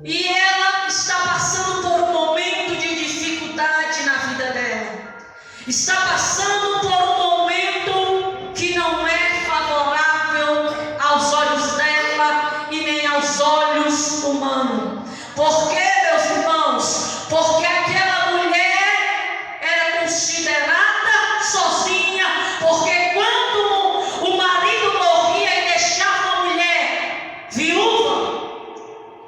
E ela está passando por um momento de dificuldade na vida dela. Está passando por um momento que não é favorável aos olhos dela e nem aos olhos humanos. Por quê, meus irmãos? Porque aquela mulher era considerada sozinha, porque quando o marido morria e deixava a mulher viúva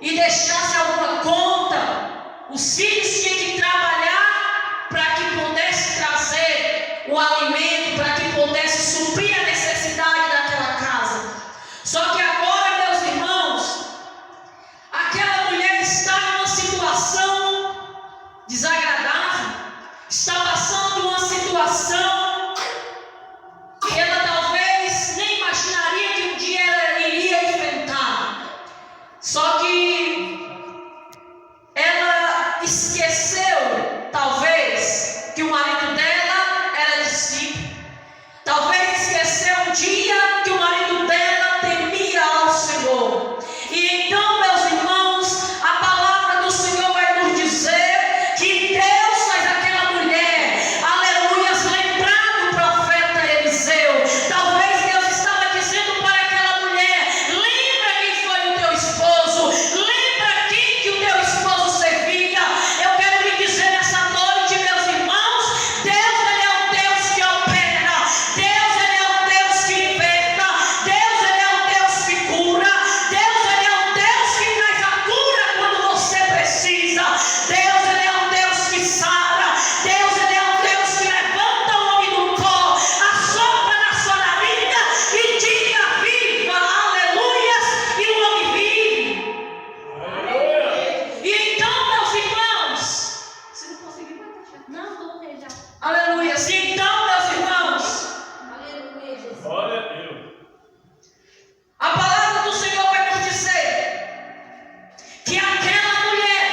e deixasse alguma conta, os filhos tinham que trabalhar para que pudesse trazer o alimento, para que pudesse suprir a necessidade daquela casa. Só que agora, meus irmãos, aquela mulher está em uma situação desagradável, está passando uma situação que ela talvez nem imaginaria que um dia ela iria enfrentar. Só que ela esqueceu, talvez, que o marido dela era discípulo. Talvez esqueceu um dia que o marido dela temia ao Senhor. E então, meus irmãos, a palavra do Senhor vai nos dizer que Deus faz aquela mulher, aleluia, lembrar do profeta Eliseu. Talvez Deus estava dizendo para aquela mulher: lembra quem foi o teu esposo, lembra quem que o teu esposo servia. Eu quero lhe dizer nessa noite, meus irmãos, Deus, Ele é o Deus que opera, Deus, Ele é o Deus que liberta, Deus, Ele é o Deus que cura, Deus, Ele é o Deus que traz a cura quando você precisa, Deus, Ele é o Deus que sara, Deus, Ele é o Deus que levanta o homem do pó, assopra na sua narina e diga: viva, aleluias, e o homem vive. E então, meus irmãos, se não conseguir, vai deixar. Não, coloquei já. Aleluia. E então, meus irmãos, Aleluia, Jesus. Glória a Deus. a palavra do Senhor vai nos dizer que aquela mulher,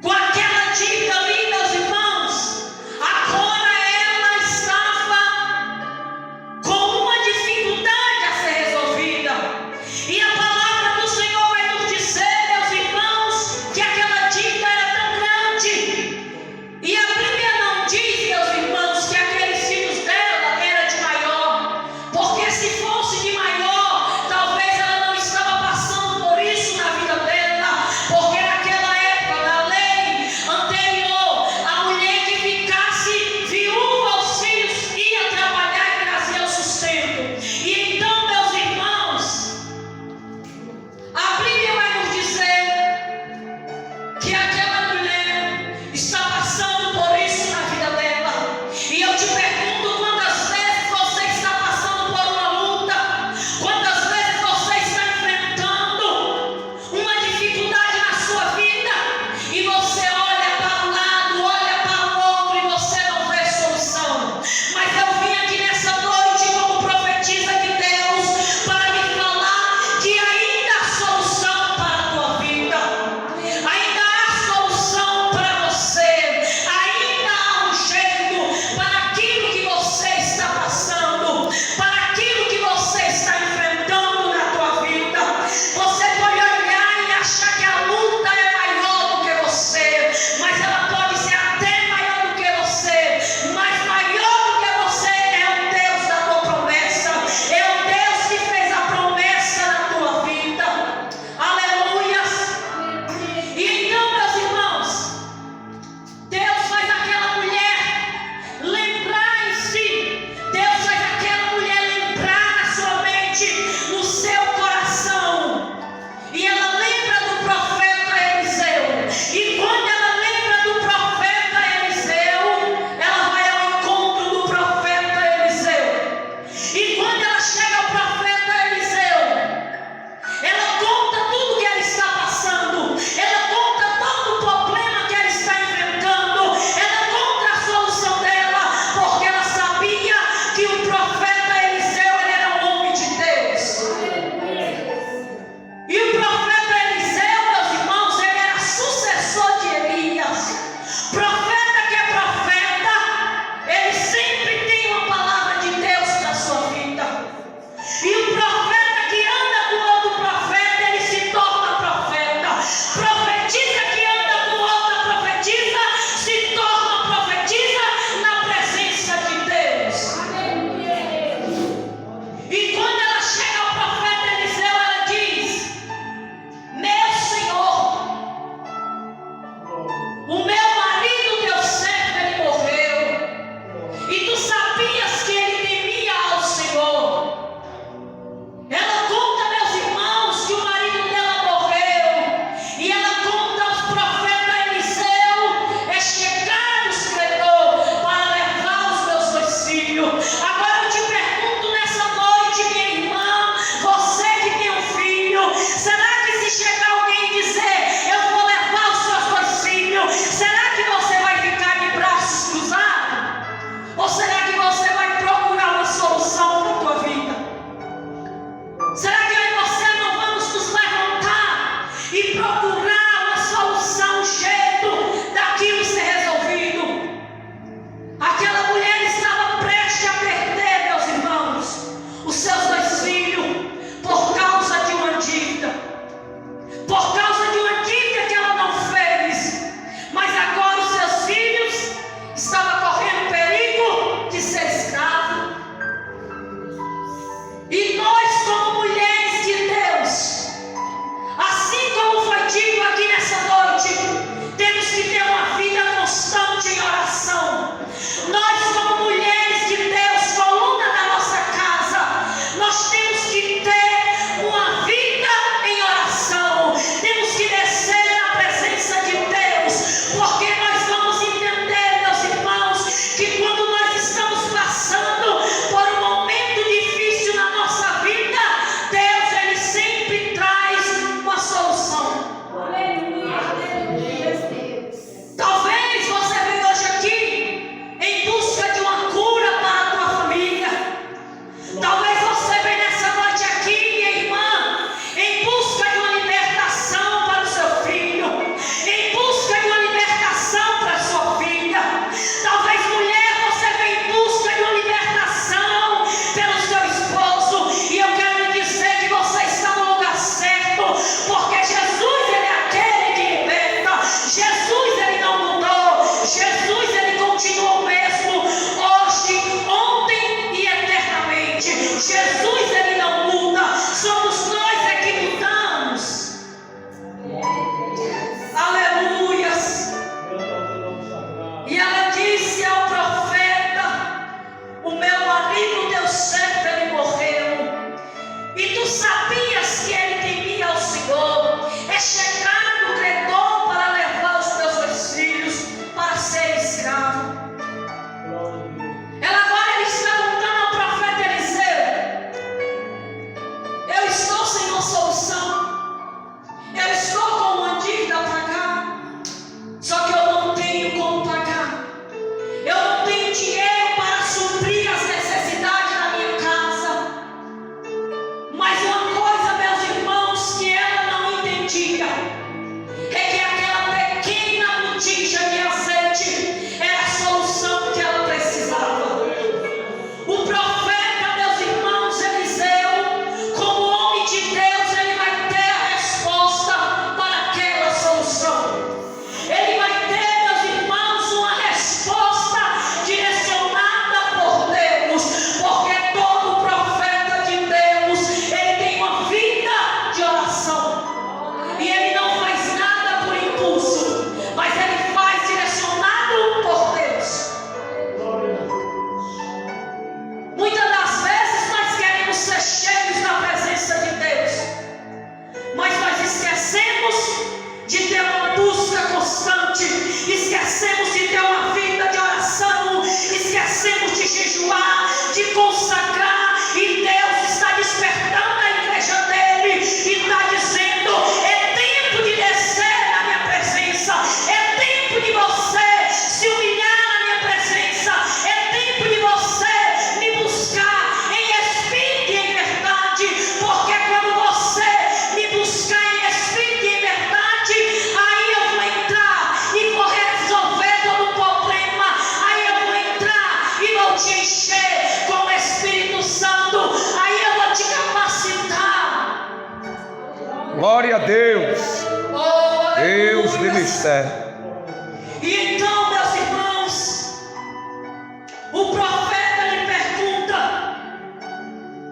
com aquela dívida ali, meus irmãos, agora ela estava com uma dificuldade a ser resolvida. E a palavra do Senhor vai nos dizer, meus irmãos, que aquela dívida era tão grande. E a Bíblia não diz, meus irmãos, que aqueles filhos dela era de maior, porque se fosse de maior, talvez ela não estava passando por isso na vida dela, porque naquela época da lei anterior, a mulher que ficasse viúva, os filhos ia trabalhar e trazia o sustento. E então, meus irmãos, a Bíblia vai nos dizer que aquela mulher está passando por isso na vida dela. E eu te pergunto, quantas vezes você está passando por uma luta? Quantas vezes você está enfrentando uma dificuldade na sua vida? E você olha para um lado, olha para o outro e você não vê solução. Mas eu vim aqui nessa noite como profetisa de Deus para lhe falar que ainda há solução para a tua vida. Ainda há digo aqui nessa noite, temos que ter uma vida constante em oração. Nós, como mulheres de Deus, coluna da nossa casa, nós temos que ter uma vida em oração. Temos que descer na presença de Deus, porque nós vamos entender, meus irmãos, que quando nós estamos passando por um momento difícil na nossa vida, Deus, Ele sempre traz uma solução. Talvez você veja aqui em busca de uma cura para a tua família. Talvez você venha nessa noite aqui, minha irmã, em busca de uma libertação para o seu filho, em busca de uma libertação para a sua filha. Talvez, mulher, você venha em busca de uma libertação pelo seu esposo. E eu quero lhe dizer que você está no lugar certo, porque Jesus, Ele é aquele que liberta. Jesus, Ele não mudou. Jesus, Ele continua o mesmo, hoje, ontem e eternamente. Jesus, Ele não muda. Somos nós é que mudamos. Aleluias. E ela disse ao profeta: o meu marido, teu servo, ele morreu. E tu sabias que ele temia ao Senhor. É chegado o credor para levar os teus dois filhos para ser escravo. Ela agora está contando ao profeta Eliseu: eu estou sem uma solução. Eu estou com uma dívida a pagar. Só que eu não tenho como pagar. Eu não tenho dinheiro para suprir as necessidades da minha casa. Mas uma coisa, meus irmãos, que ela não entendia, é que aquela pequena botija de azeite era a solução que ela precisava. O profeta, meus irmãos, Eliseu, como homem de Deus, ele vai ter a resposta para aquela solução. Ele vai ter, meus irmãos, uma resposta direcionada por Deus, porque todo profeta de Deus, ele tem uma vida de oração. E ele não faz nada por impulso, mas ele faz direcionado por Deus. Muitas das vezes nós queremos ser cheios da presença de Deus, mas nós esquecemos de ter uma busca constante, esquecemos de ter uma vida de oração, esquecemos de jejuar, de consagrar, e Deus está despertando a igreja dele e está dizendo: é tempo de descer na minha presença, é tempo de você se humilhar na minha presença, é tempo de você me buscar em espírito e em verdade, porque quando você me buscar em espírito e em verdade, aí eu vou entrar e vou resolver todo o problema, aí eu vou entrar e vou te encher com o Espírito Santo, aí eu vou te capacitar. Glória a Deus. Oh, Deus de aleluia. mistério. E então, meus irmãos, o profeta lhe pergunta: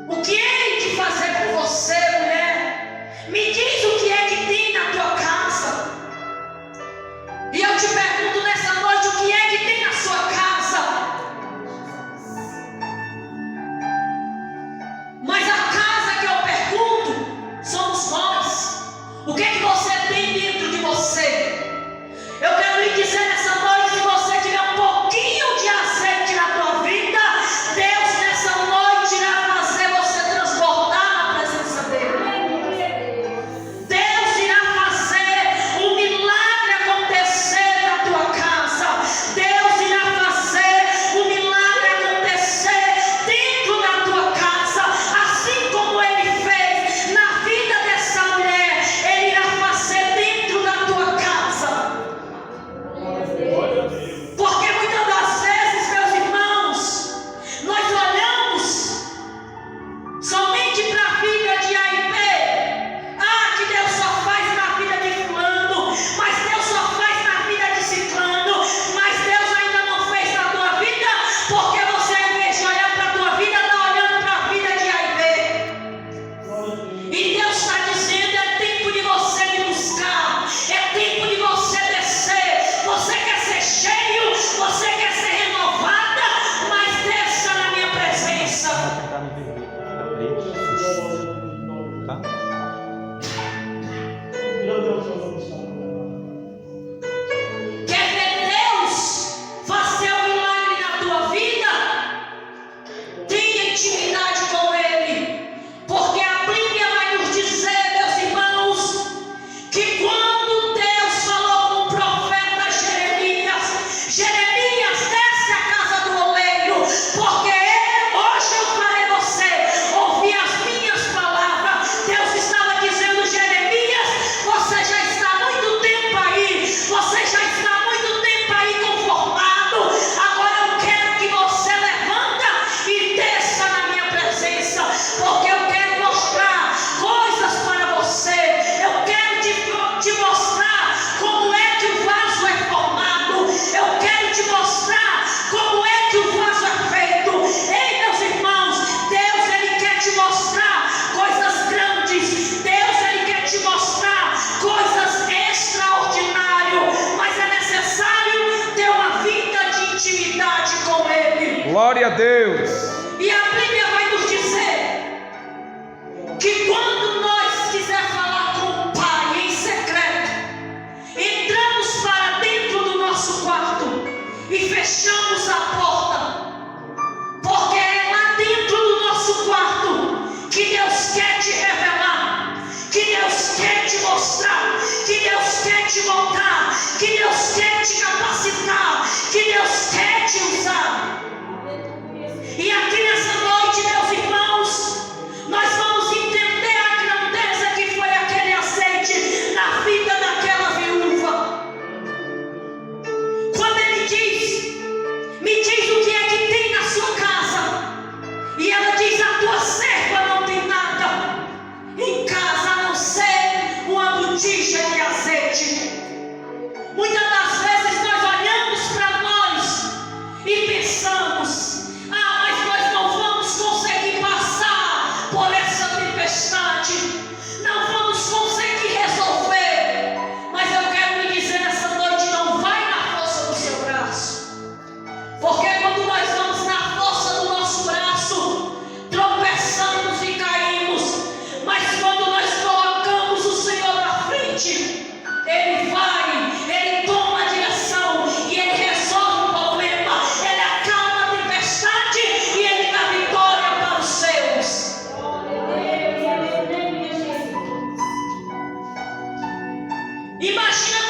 o que hei de fazer por você, mulher? Me diz o que é que tem na tua casa. E eu te pergunto nessa noite: o que é que tem na sua casa? Mas a casa que eu pergunto somos nós. O que é que você tem dentro de você? Eu quero lhe dizer nessa noite: se você tiver um pouquinho de azeite na tua vida, Deus nessa noite irá fazer você transbordar na presença dele. Deus irá fazer um milagre acontecer na tua casa. Deus irá fazer um milagre acontecer dentro da tua casa, assim como ele fez na vida dessa mulher. Ele irá fazer Glória a Deus. E a Bíblia vai nos dizer que quando nós quiser falar com o Pai em secreto, entramos para dentro do nosso quarto e fechamos a porta, porque é lá dentro do nosso quarto que Deus quer te revelar, que Deus quer te mostrar, que Deus quer te montar, que Deus quer te capacitar, que Deus quer te usar. E aqui nessa noite, meus irmãos, nós vamos entender a grandeza que foi aquele azeite na vida daquela viúva. Quando ele diz, me diz o que é que tem na sua casa, e ela diz, a tua serva não tem nada em casa a não ser uma botija de azeite. Muitas das vezes nós olhamos para nós e pensamos, mas nós não vamos conseguir passar por essa tempestade, não vamos conseguir resolver. Mas eu quero lhe dizer nessa noite, não vai na força do seu braço, porque quando nós vamos na força do nosso braço, tropeçamos e caímos. Mas quando nós colocamos o Senhor na frente, Ele vai, Ele toma a direção e Ele resolve o problema, Ele acalma a tempestade e Ele dá vitória para os seus. Imagina